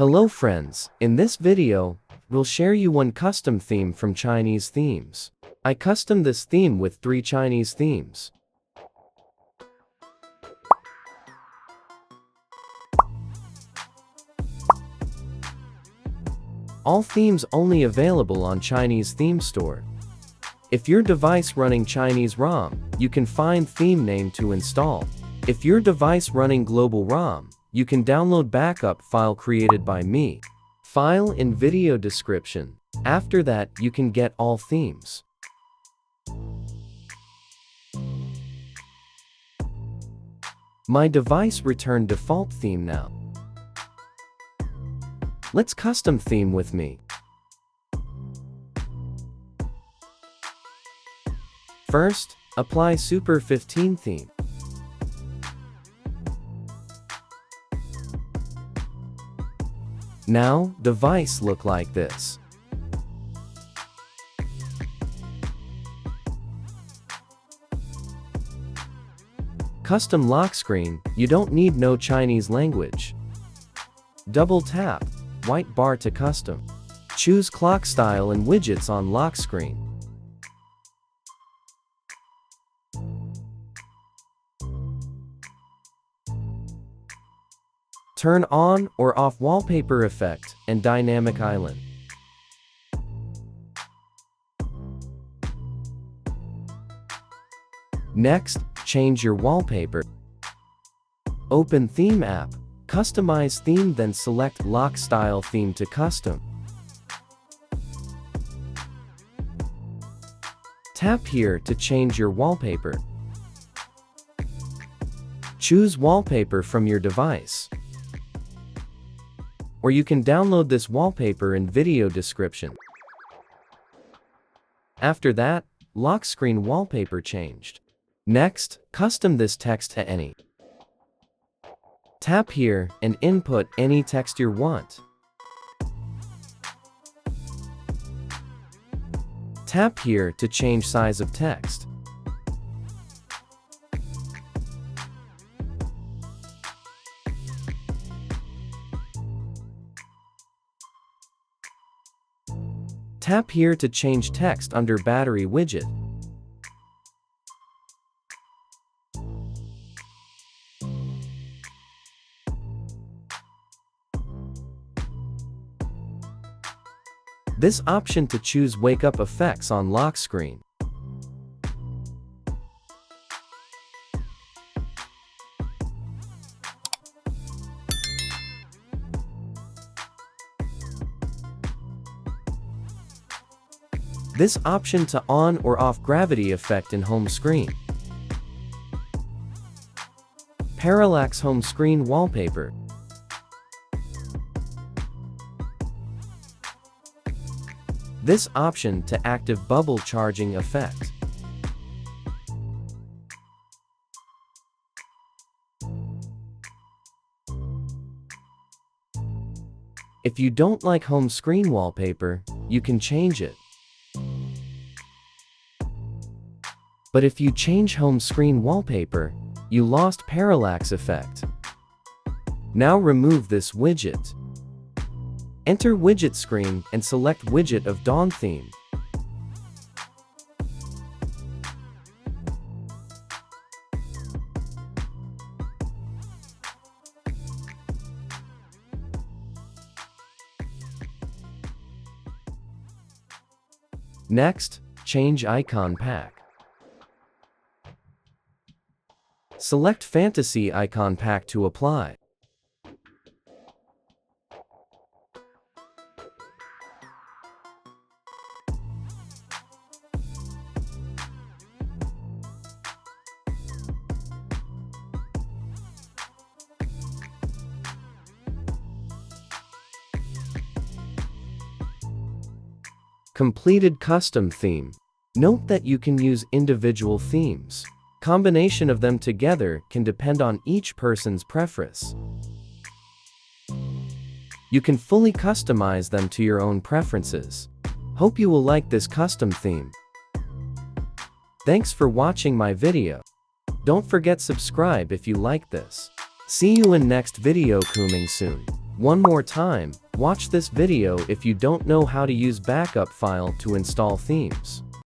Hello friends, in this video, we'll share you one custom theme from Chinese themes. I custom this theme with 3 Chinese themes. All themes only available on Chinese theme store. If your device running Chinese ROM, you can find theme name to install. If your device running global ROM, you can download backup file created by me. File in video description. After that, you can get all themes. My device returned default theme now. Let's custom theme with me. First, apply Super 15 theme. Now, device look like this. Custom lock screen, you don't need no Chinese language. Double tap, white bar to custom. Choose clock style and widgets on lock screen. Turn on or off wallpaper effect and dynamic island. Next, change your wallpaper. Open theme app, customize theme, then select lock style theme to custom. Tap here to change your wallpaper. Choose wallpaper from your device. Or you can download this wallpaper in video description. After that, lock screen wallpaper changed. Next, custom this text to any. Tap here and input any text you want. Tap here to change size of text. Tap here to change text under battery widget. This option to choose wake up effects on lock screen. This option to on or off gravity effect in home screen. Parallax home screen wallpaper. This option to active bubble charging effect. If you don't like home screen wallpaper, you can change it. But if you change home screen wallpaper, you lost parallax effect. Now remove this widget. Enter widget screen and select widget of Dawn theme. Next, change icon pack. Select Fantasy Icon Pack to apply. Completed custom theme. Note that you can use individual themes. Combination of them together can depend on each person's preference. You can fully customize them to your own preferences. Hope you will like this custom theme. Thanks for watching my video. Don't forget subscribe if you like this. See you in next video coming soon. One more time, watch this video if you don't know how to use backup file to install themes.